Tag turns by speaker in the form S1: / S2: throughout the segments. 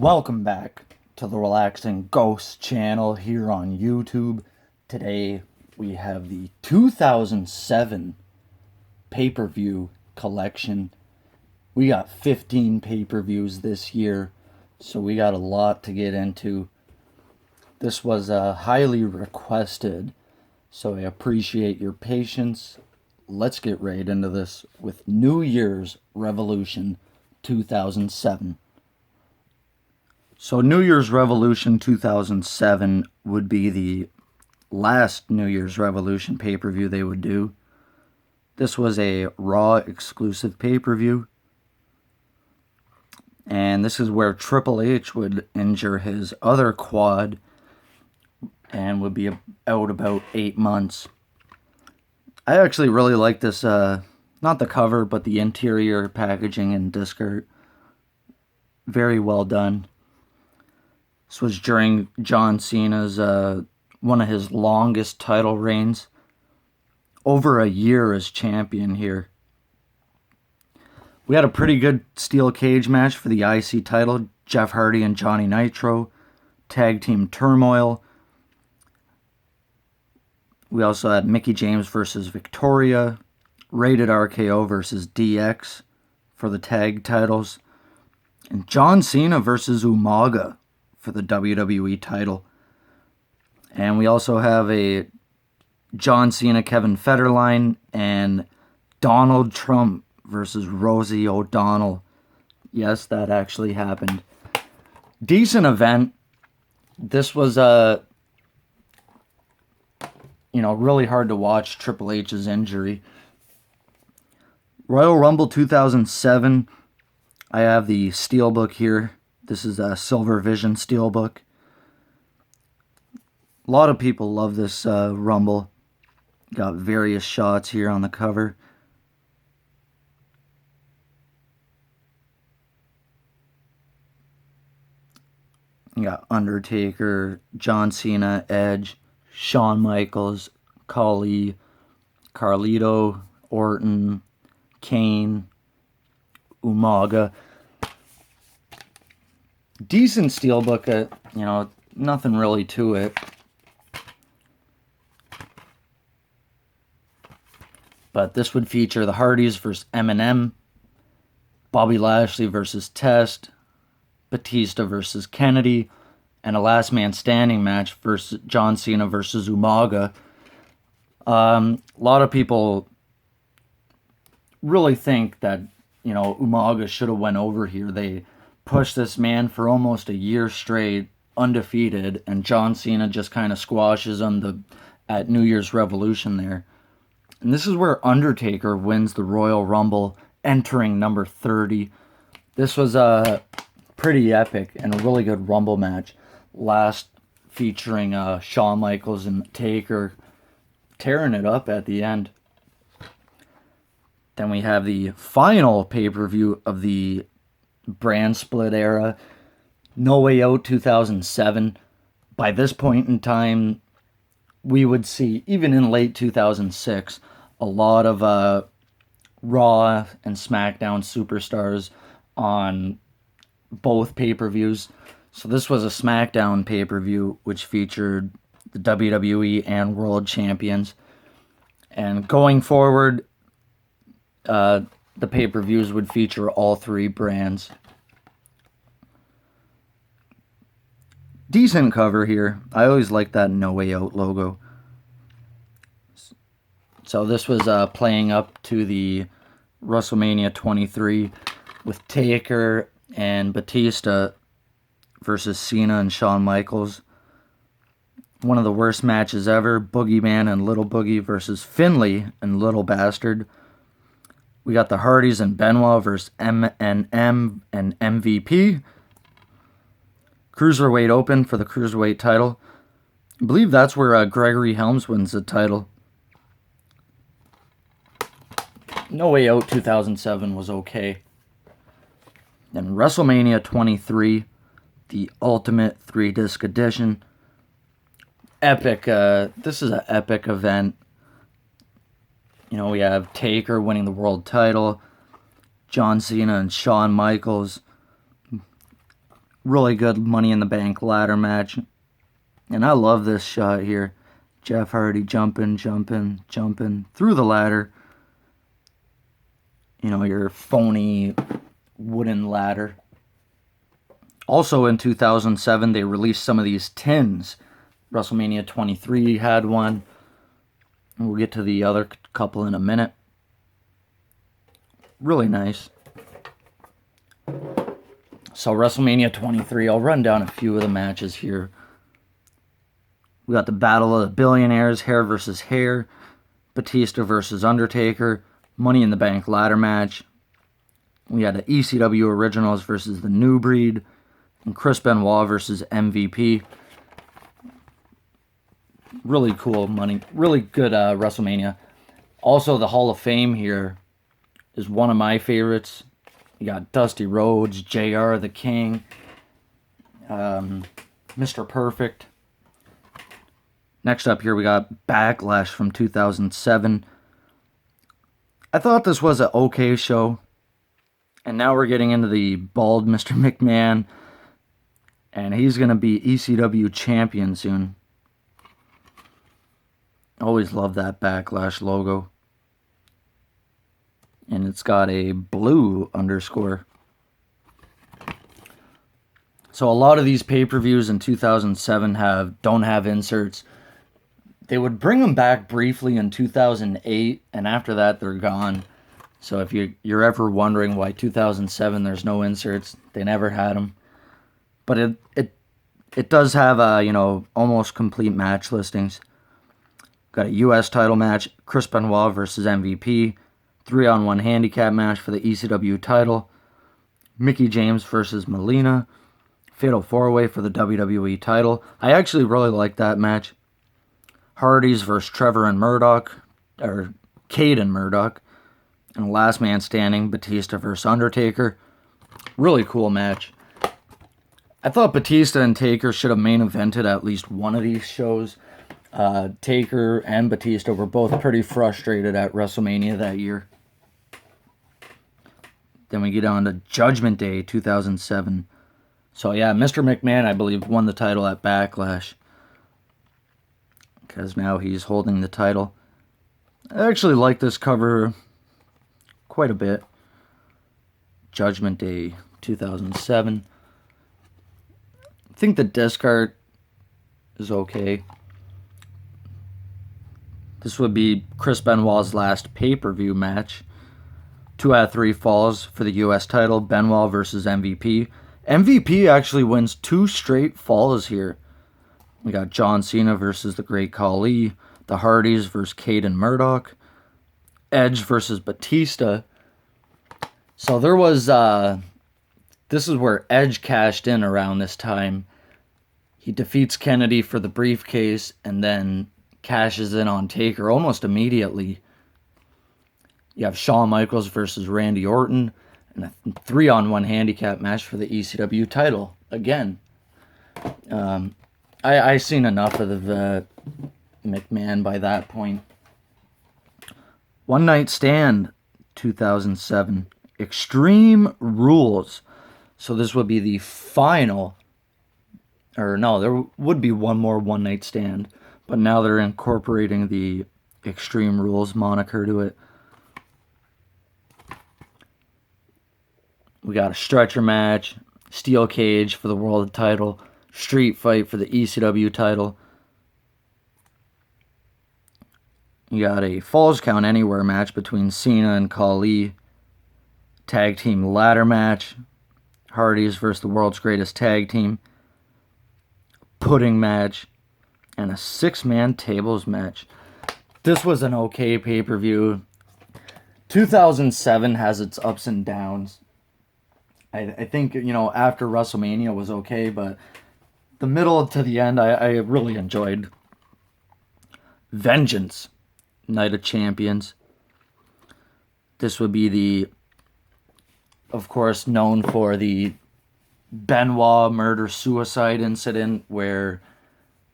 S1: Welcome back to the Relaxing Ghost channel here on YouTube. Today we have the 2007 pay-per-view collection. We got 15 pay-per-views this year, so we got a lot to get into. This was highly requested, so I appreciate your patience. Let's get right into this with New Year's Revolution 2007. So New Year's Revolution 2007 would be the last New Year's Revolution pay-per-view they would do. This was a Raw exclusive pay-per-view. And this is where Triple H would injure his other quad and would be out about 8 months. I actually really like this, not the cover, but the interior packaging and disc art. Very well done. This was during John Cena's, one of his longest title reigns. Over a year as champion here. We had a pretty good steel cage match for the IC title. Jeff Hardy and Johnny Nitro. Tag Team Turmoil. We also had Mickie James versus Victoria. Rated RKO versus DX for the tag titles. And John Cena versus Umaga for the WWE title. And we also have a John Cena, Kevin Federline, and Donald Trump versus Rosie O'Donnell. Yes, that actually happened. Decent event. This was really hard to watch Triple H's injury. Royal Rumble 2007. I have the steelbook here. This is a Silver Vision steelbook. A lot of people love this Rumble. Got various shots here on the cover. You got Undertaker, John Cena, Edge, Shawn Michaels, Khali, Carlito, Orton, Kane, Umaga. Decent steelbook, nothing really to it. But this would feature the Hardys versus Eminem, Bobby Lashley versus Test, Batista versus Kennedy, and a last man standing match versus John Cena versus Umaga. A lot of people really think that, Umaga should have went over here. They pushed this man for almost a year straight, undefeated, and John Cena just kind of squashes him at New Year's Revolution there. And this is where Undertaker wins the Royal Rumble, entering number 30. This was pretty epic and a really good Rumble match. Last featuring Shawn Michaels and Taker tearing it up at the end. Then we have the final pay-per-view of the brand split era, No Way Out 2007. By this point in time, we would see, even in late 2006, a lot of Raw and SmackDown superstars on both pay-per-views. So this was a SmackDown pay-per-view which featured the WWE and World Champions. And going forward, the pay-per-views would feature all three brands. Decent cover here. I always like that No Way Out logo. So this was playing up to the WrestleMania 23 with Taker and Batista versus Cena and Shawn Michaels. One of the worst matches ever. Boogeyman and Little Boogie versus Finlay and Little Bastard. We got the Hardys and Benoit versus M&M and MVP. Cruiserweight Open for the Cruiserweight title. I believe that's where Gregory Helms wins the title. No Way Out 2007 was okay. Then WrestleMania 23, the Ultimate 3-Disc Edition. Epic, this is an epic event. We have Taker winning the world title, John Cena and Shawn Michaels Really good Money in the Bank ladder match. And I love this shot here. Jeff Hardy jumping through the ladder. You know, your phony wooden ladder. Also in 2007, they released some of these tins. WrestleMania 23 had one. We'll get to the other couple in a minute. Really nice. So WrestleMania 23, I'll run down a few of the matches here. We got the Battle of the Billionaires, hair versus hair. Batista versus Undertaker. Money in the Bank ladder match. We had the ECW Originals versus the New Breed. And Chris Benoit versus MVP. Really cool money. Really good WrestleMania. Also, the Hall of Fame here is one of my favorites. You got Dusty Rhodes, JR the King, Mr. Perfect. Next up here, we got Backlash from 2007. I thought this was an okay show. And now we're getting into the bald Mr. McMahon. And he's going to be ECW champion soon. Always love that Backlash logo. And it's got a blue underscore. So a lot of these pay-per-views in 2007 don't have inserts. They would bring them back briefly in 2008, and after that they're gone. So if you're ever wondering why 2007 there's no inserts, they never had them. But it does have almost complete match listings. Got a U.S. title match, Chris Benoit versus MVP. 3-on-1 handicap match for the ECW title. Mickie James versus Melina. Fatal 4-way for the WWE title. I actually really like that match. Hardys versus Trevor and Murdoch. Or Cade and Murdoch. And last man standing, Batista versus Undertaker. Really cool match. I thought Batista and Taker should have main evented at least one of these shows. Taker and Batista were both pretty frustrated at WrestleMania that year. Then we get on to Judgment Day 2007. So yeah, Mr. McMahon, I believe, won the title at Backlash. Because now he's holding the title. I actually like this cover quite a bit. Judgment Day 2007. I think the disc art is okay. This would be Chris Benoit's last pay-per-view match. 2 out of 3 falls for the U.S. title. Benoit versus MVP. MVP actually wins 2 straight falls here. We got John Cena versus the Great Khali. The Hardys versus Cade and Murdoch. Edge versus Batista. So there was... this is where Edge cashed in around this time. He defeats Kennedy for the briefcase and then cashes in on Taker almost immediately. You have Shawn Michaels versus Randy Orton and a 3-on-1 handicap match for the ECW title. Again, I seen enough of the McMahon by that point. One Night Stand 2007. Extreme Rules. So this would be the final, or no, there would be one more One Night Stand, but now they're incorporating the Extreme Rules moniker to it. We got a stretcher match, steel cage for the world title, street fight for the ECW title. You got a Falls Count Anywhere match between Cena and Khali. Tag team ladder match. Hardys versus the world's greatest tag team. Pudding match. And a 6-man tables match. This was an okay pay-per-view. 2007 has its ups and downs. I think, after WrestleMania was okay, but the middle to the end, I really enjoyed. Vengeance. Night of Champions. This would be of course, known for the Benoit murder-suicide incident where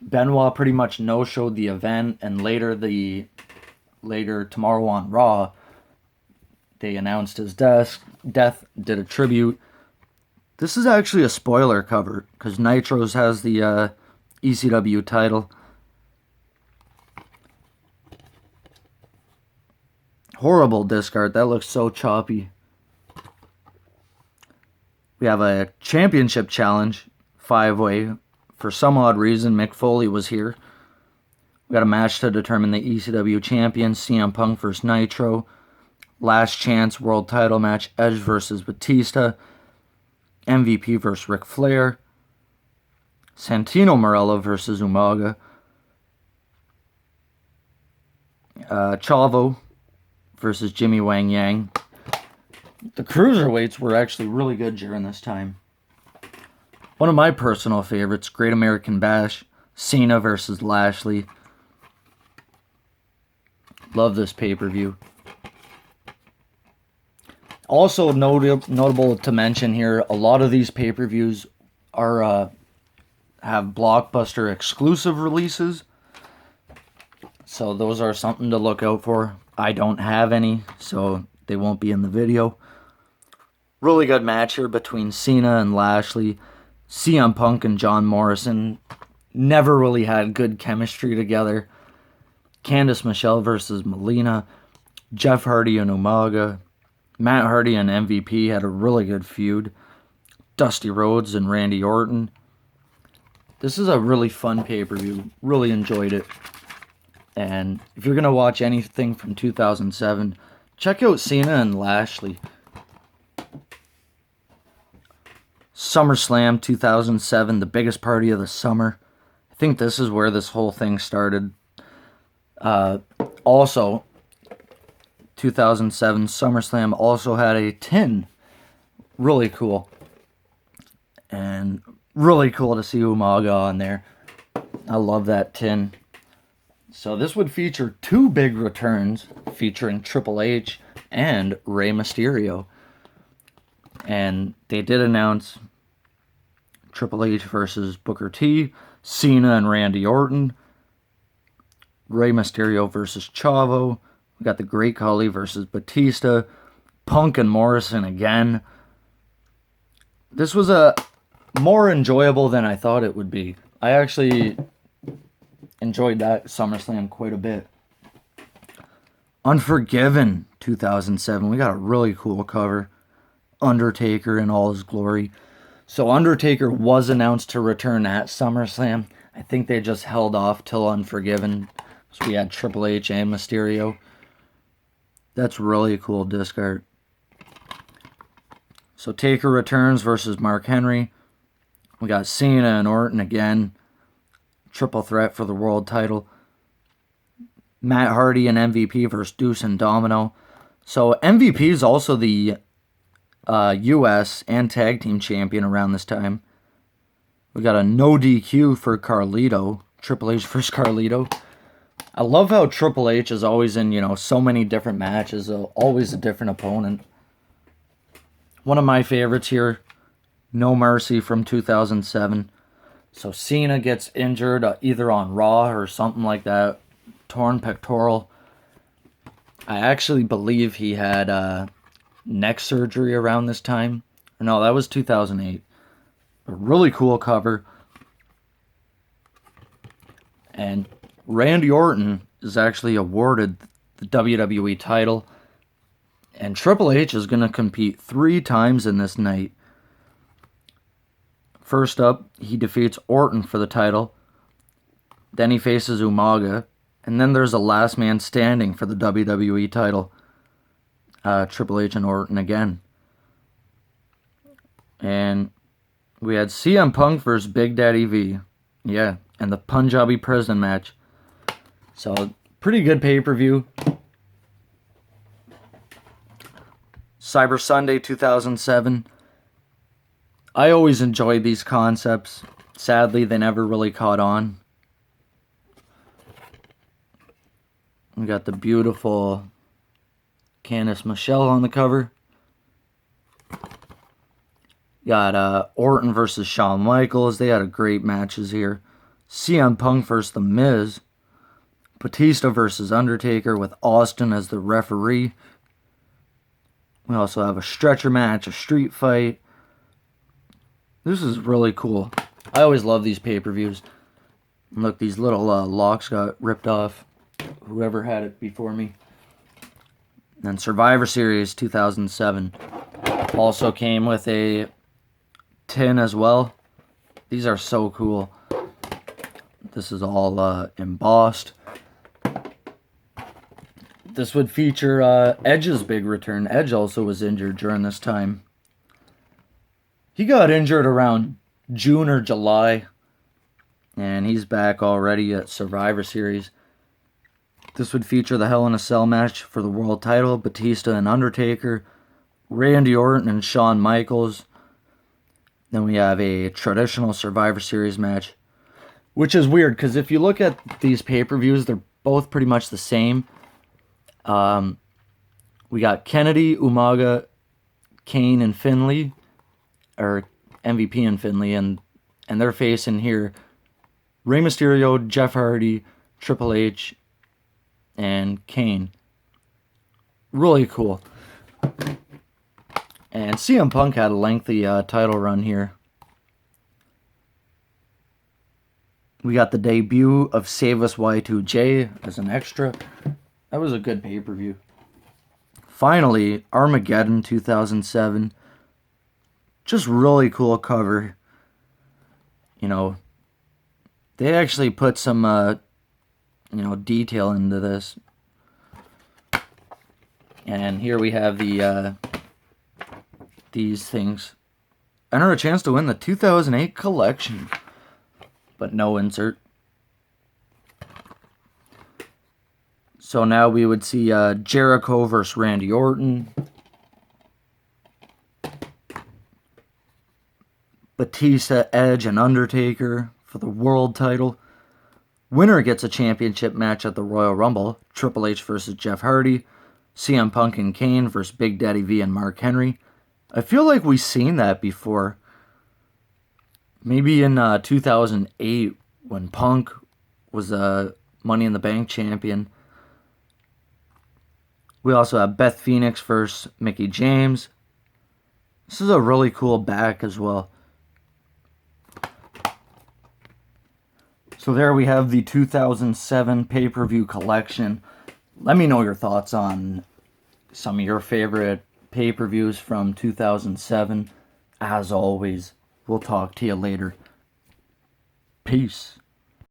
S1: Benoit pretty much no-showed the event, and later tomorrow on Raw, they announced his death, did a tribute. This is actually a spoiler cover because Nitros has the ECW title. Horrible discard. That looks so choppy. We have a championship challenge, 5-way. For some odd reason, Mick Foley was here. We got a match to determine the ECW champion, CM Punk versus Nitro. Last chance world title match, Edge versus Batista. MVP versus Ric Flair. Santino Marella versus Umaga. Chavo versus Jimmy Wang Yang. The cruiserweights were actually really good during this time. One of my personal favorites, Great American Bash. Cena versus Lashley. Love this pay-per-view. Also notable to mention here, a lot of these pay-per-views are have Blockbuster exclusive releases. So those are something to look out for. I don't have any, so they won't be in the video. Really good match here between Cena and Lashley. CM Punk and John Morrison never really had good chemistry together. Candice Michelle versus Melina. Jeff Hardy and Umaga. Matt Hardy and MVP had a really good feud. Dusty Rhodes and Randy Orton. This is a really fun pay-per-view. Really enjoyed it. And if you're going to watch anything from 2007, check out Cena and Lashley. SummerSlam 2007, the biggest party of the summer. I think this is where this whole thing started. Also, 2007 SummerSlam also had a tin. Really cool. And really cool to see Umaga on there. I love that tin. So this would feature two big returns featuring Triple H and Rey Mysterio. And they did announce Triple H versus Booker T, Cena and Randy Orton, Rey Mysterio versus Chavo. We got the Great Khali versus Batista, Punk and Morrison again. This was a more enjoyable than I thought it would be. I actually enjoyed that SummerSlam quite a bit. Unforgiven 2007. We got a really cool cover. Undertaker in all his glory. So Undertaker was announced to return at SummerSlam. I think they just held off till Unforgiven. So we had Triple H and Mysterio. That's really a cool disc art. So Taker returns versus Mark Henry. We got Cena and Orton again. Triple threat for the world title. Matt Hardy and MVP versus Deuce and Domino. So MVP is also the U.S. and tag team champion around this time. We got a no DQ for Carlito. Triple H versus Carlito. I love how Triple H is always in, so many different matches. Always a different opponent. One of my favorites here, No Mercy from 2007. So Cena gets injured either on Raw or something like that. Torn pectoral. I actually believe he had neck surgery around this time. No, that was 2008. A really cool cover. And Randy Orton is actually awarded the WWE title. And Triple H is going to compete 3 times in this night. First up, he defeats Orton for the title. Then he faces Umaga. And then there's a last man standing for the WWE title. Triple H and Orton again. And we had CM Punk versus Big Daddy V. Yeah, and the Punjabi prison match. So, pretty good pay-per-view. Cyber Sunday 2007. I always enjoyed these concepts. Sadly, they never really caught on. We got the beautiful Candice Michelle on the cover. Got Orton versus Shawn Michaels. They had a great matches here. CM Punk versus The Miz. Batista versus Undertaker with Austin as the referee. We also have a stretcher match, a street fight. This is really cool. I always love these pay-per-views. Look, these little locks got ripped off. Whoever had it before me. And Survivor Series 2007 also came with a tin as well. These are so cool. This is all embossed. This would feature Edge's big return. Edge also was injured during this time. He got injured around June or July, and he's back already at Survivor Series. This would feature the Hell in a Cell match for the world title, Batista and Undertaker, Randy Orton and Shawn Michaels. Then we have a traditional Survivor Series match, which is weird because if you look at these pay-per-views, they're both pretty much the same. We got Kennedy, Umaga, Kane, and Finlay, or MVP and Finlay, and they're facing here Rey Mysterio, Jeff Hardy, Triple H, and Kane. Really cool. And CM Punk had a lengthy title run here. We got the debut of Save Us Y2J as an extra. That was a good pay-per-view. Finally, Armageddon 2007. Just really cool cover. You know, they actually put some, detail into this. And here we have the, these things. Enter a chance to win the 2008 collection. But no insert. So now we would see Jericho versus Randy Orton. Batista, Edge, and Undertaker for the world title. Winner gets a championship match at the Royal Rumble. Triple H versus Jeff Hardy. CM Punk and Kane versus Big Daddy V and Mark Henry. I feel like we've seen that before. Maybe in 2008 when Punk was a Money in the Bank champion. We also have Beth Phoenix versus Mickie James. This is a really cool back as well. So there we have the 2007 pay-per-view collection. Let me know your thoughts on some of your favorite pay-per-views from 2007. As always, we'll talk to you later. Peace.